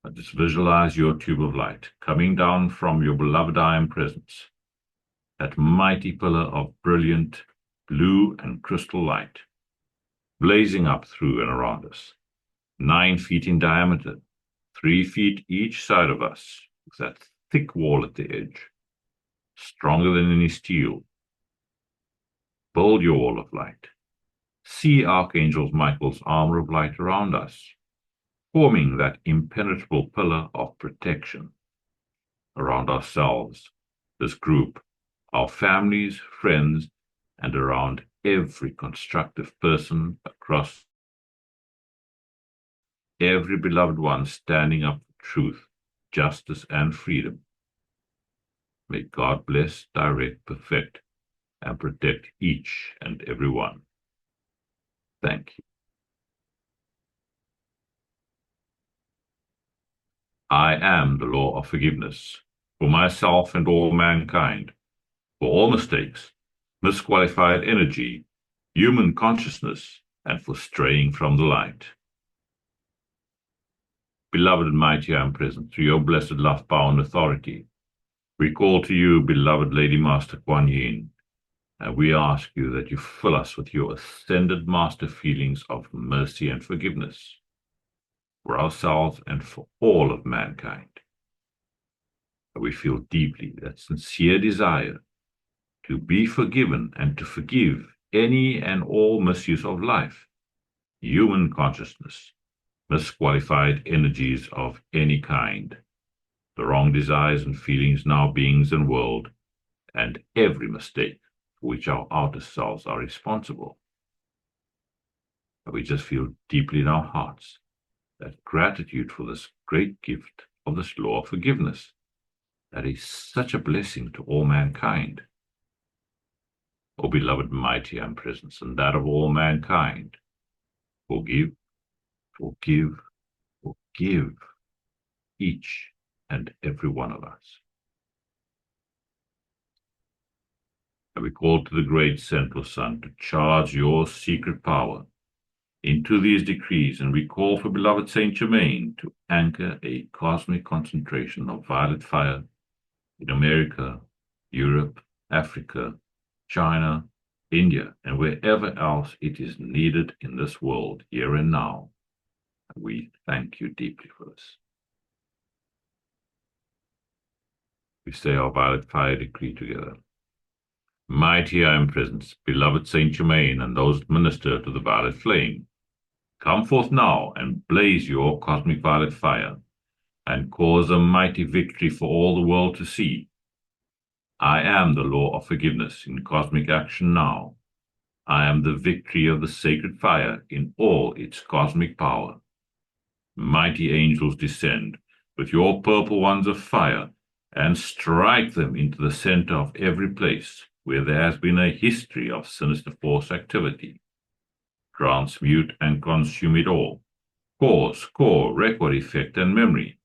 C: I just visualize your tube of light coming down from your beloved I am presence, that mighty pillar of brilliant blue and crystal light, blazing up through and around us. 9 feet in diameter, 3 feet each side of us, with that thick wall at the edge, stronger than any steel. Build your wall of light. See Archangel Michael's armor of light around us, forming that impenetrable pillar of protection around ourselves, this group, our families, friends, and around every constructive person across every beloved one standing up for truth, justice, and freedom. May God bless, direct, perfect, and protect each and every one. Thank you. I am the law of forgiveness for myself and all mankind, for all mistakes, misqualified energy, human consciousness, and for straying from the light. Beloved and mighty I am present, through your blessed love, power, and authority, we call to you, beloved Lady Master Kuan Yin, and we ask you that you fill us with your ascended master feelings of mercy and forgiveness for ourselves and for all of mankind. And we feel deeply that sincere desire to be forgiven and to forgive any and all misuse of life, human consciousness, misqualified energies of any kind, the wrong desires and feelings in our beings and world, and every mistake for which our outer selves are responsible. And we just feel deeply in our hearts that gratitude for this great gift of this law of forgiveness that is such a blessing to all mankind. O beloved mighty I am presence, and that of all mankind, forgive, forgive, forgive each and every one of us. And we call to the great central sun to charge your secret power into these decrees, and we call for beloved Saint Germain to anchor a cosmic concentration of violet fire in America, Europe, Africa, China, India, and wherever else it is needed in this world, here and now. And we thank you deeply for this. We say our violet fire decree together. Mighty I am presence, beloved Saint Germain, and those that minister to the violet flame, come forth now and blaze your cosmic violet fire, and cause a mighty victory for all the world to see. I am the law of forgiveness in cosmic action now. I am the victory of the sacred fire in all its cosmic power. Mighty angels, descend with your purple ones of fire and strike them into the center of every place where there has been a history of sinister force activity. Transmute and consume it all, cause, core, record, effect, and memory,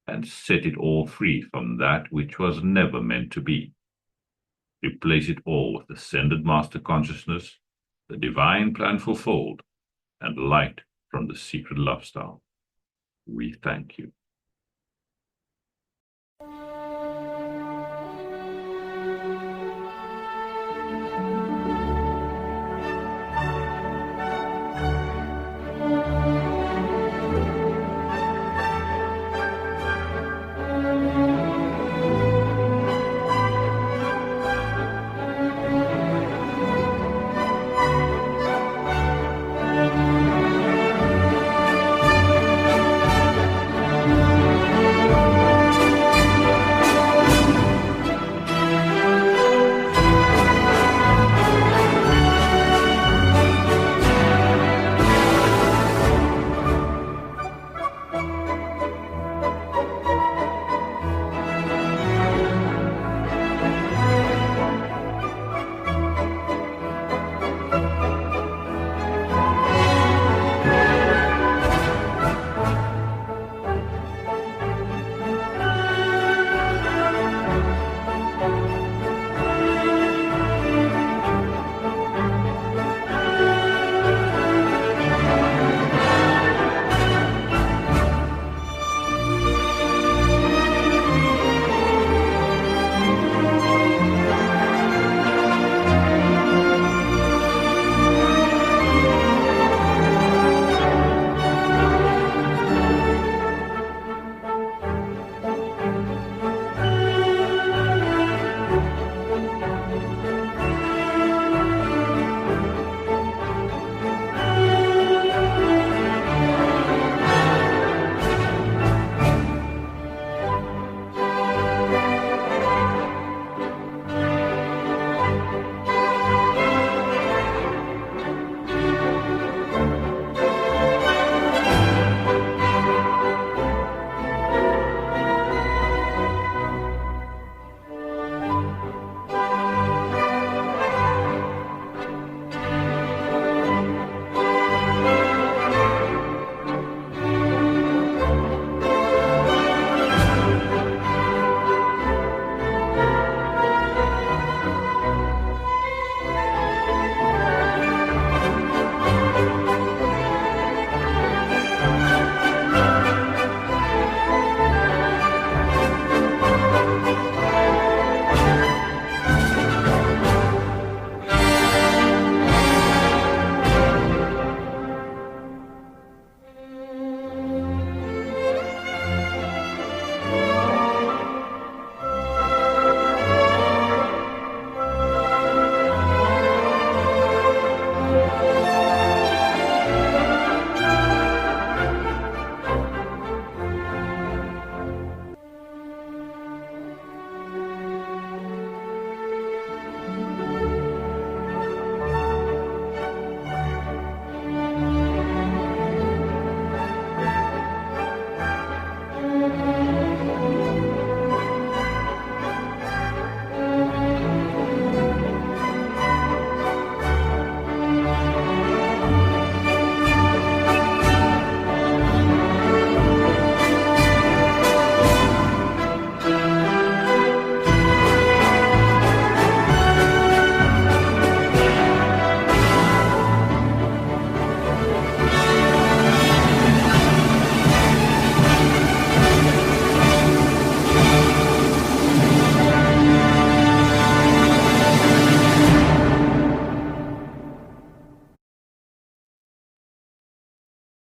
C: and set it all free from that which was never meant to be. Replace it all with ascended master consciousness, the divine plan fulfilled, and light from the secret love star. We thank you.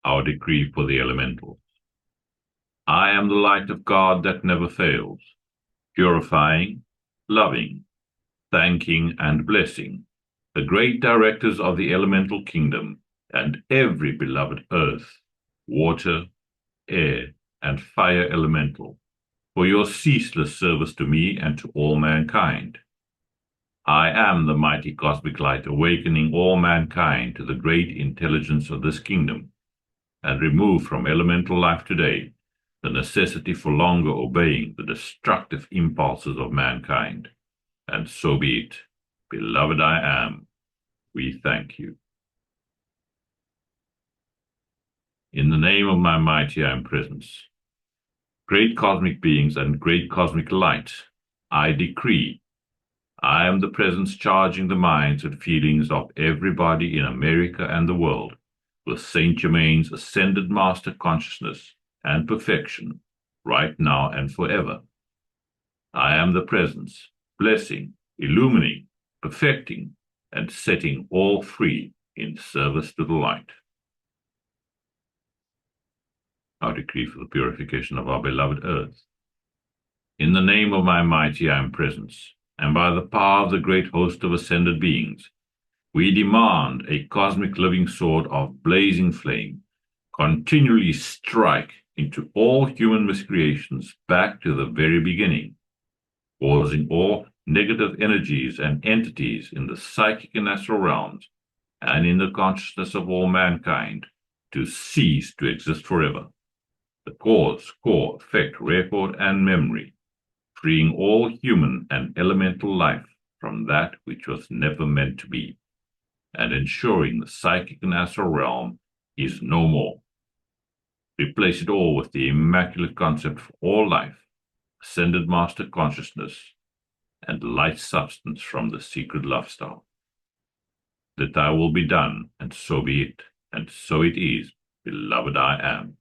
C: Our decree for the elementals. I am the light of God that never fails, purifying, loving, thanking, and blessing the great directors of the elemental kingdom and every beloved earth, water, air, and fire elemental, for your ceaseless service to me and to all mankind. I am the mighty cosmic light awakening all mankind to the great intelligence of this kingdom, and remove from elemental life today the necessity for longer obeying the destructive impulses of mankind. And so be it. Beloved I am, we thank you. In the name of my mighty I am presence, great cosmic beings and great cosmic light, I decree I am the presence charging the minds and feelings of everybody in America and the world with Saint Germain's ascended master consciousness and perfection, right now and forever. I am the presence, blessing, illumining, perfecting, and setting all free in service to the light. Our decree for the purification of our beloved earth. In the name of my mighty I am presence, and by the power of the great host of ascended beings, we demand a cosmic living sword of blazing flame continually strike into all human miscreations back to the very beginning, causing all negative energies and entities in the psychic and astral realms and in the consciousness of all mankind to cease to exist forever. The cause, core, effect, record, and memory, freeing all human and elemental life from that which was never meant to be, and ensuring the psychic and astral realm is no more. Replace it all with the immaculate concept for all life, ascended master consciousness, and light substance from the secret love star. That thy will be done, and so be it, and so it is, beloved I am.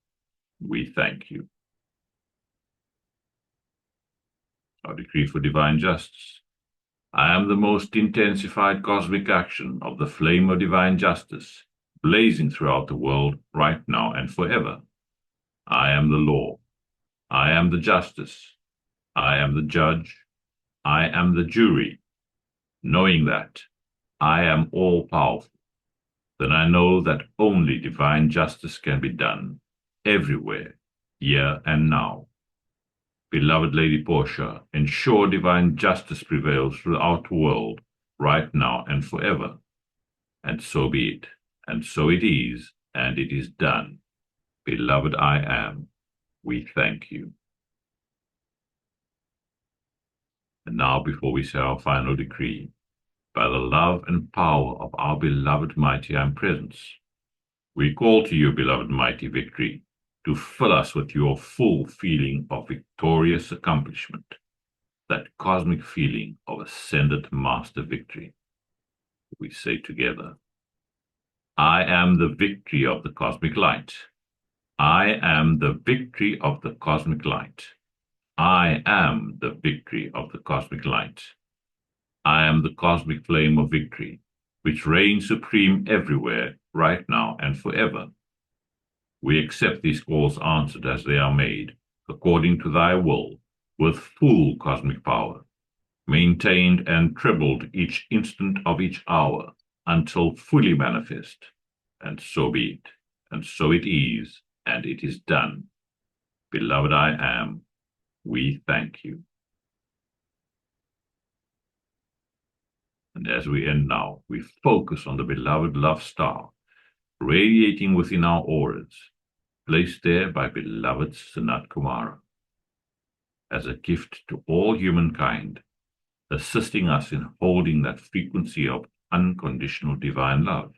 C: We thank you. Our decree for divine justice. I am the most intensified cosmic action of the flame of divine justice, blazing throughout the world right now and forever. I am the law. I am the justice. I am the judge. I am the jury. Knowing that I am all-powerful, then I know that only divine justice can be done, everywhere, here and now. Beloved Lady Portia, ensure divine justice prevails throughout the world, right now and forever. And so be it, and so it is, and it is done. Beloved I am, we thank you. And now, before we say our final decree, by the love and power of our beloved mighty I am presence, we call to you, beloved mighty victory, to fill us with your full feeling of victorious accomplishment, that cosmic feeling of ascended master victory. We say together, I am the victory of the cosmic light. I am the victory of the cosmic light. I am the victory of the cosmic light. I am the cosmic flame of victory, which reigns supreme everywhere, right now and forever. We accept these calls answered as they are made, according to thy will, with full cosmic power, maintained and trebled each instant of each hour, until fully manifest. And so be it, and so it is, and it is done. Beloved I am, we thank you. And as we end now, we focus on the beloved love star, radiating within our auras, placed there by beloved Sanat Kumara, as a gift to all humankind, assisting us in holding that frequency of unconditional divine love,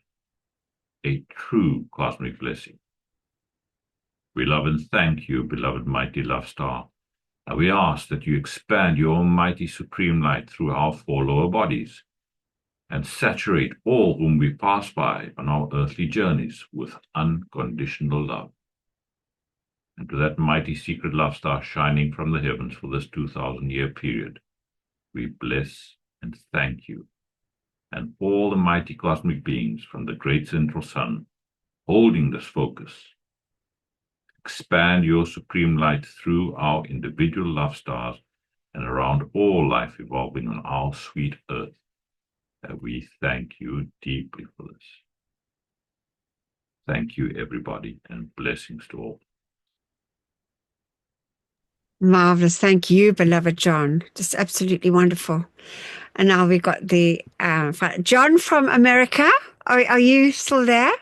C: a true cosmic blessing. We love and thank you, beloved mighty love star, and we ask that you expand your mighty supreme light through our four lower bodies, and saturate all whom we pass by on our earthly journeys with unconditional love. And to that mighty secret love star shining from the heavens for this 2,000-year period, we bless and thank you, and all the mighty cosmic beings from the great central sun, holding this focus. Expand your supreme light through our individual love stars and around all life evolving on our sweet earth. And we thank you deeply for this. Thank you, everybody, and blessings to all.
A: Marvelous. Thank you, beloved John. Just absolutely wonderful. And now we got the John from America. Are you still there?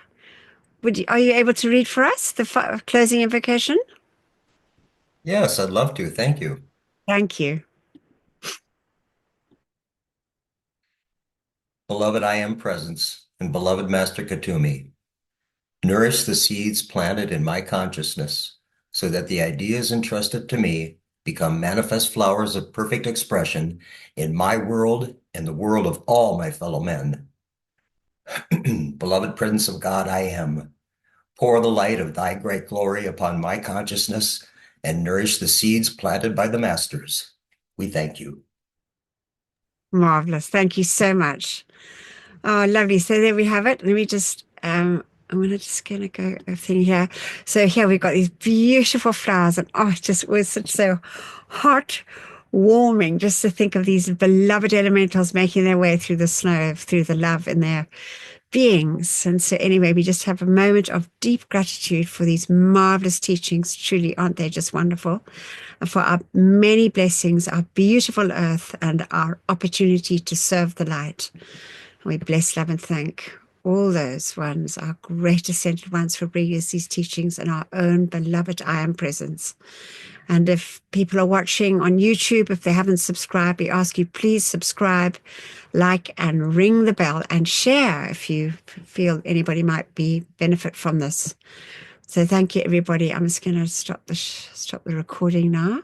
A: are you able to read for us the closing invocation?
E: Yes, I'd love to. Thank you.
A: Thank you.
E: Beloved I Am Presence and beloved Master Katumi, nourish the seeds planted in my consciousness so that the ideas entrusted to me become manifest flowers of perfect expression in my world and the world of all my fellow men. Beloved Presence of God, I am. Pour the light of thy great glory upon my consciousness and nourish the seeds planted by the masters. We thank you.
A: Marvelous. Thank you so much. Oh, lovely. So there we have it. Let me just, I'm going to go a thing here. So here we've got these beautiful flowers, and it just was such so heartwarming just to think of these beloved elementals making their way through the snow, through the love in their beings. And so anyway, we just have a moment of deep gratitude for these marvelous teachings. Truly, aren't they just wonderful? And for our many blessings, our beautiful earth, and our opportunity to serve the light. We bless, love, and thank all those ones, our great ascended ones, for bringing us these teachings and our own beloved I Am Presence. And if people are watching on YouTube, if they haven't subscribed, we ask you please subscribe, like, and ring the bell, and share if you feel anybody might benefit from this. So thank you, everybody. I'm just going to stop the recording now.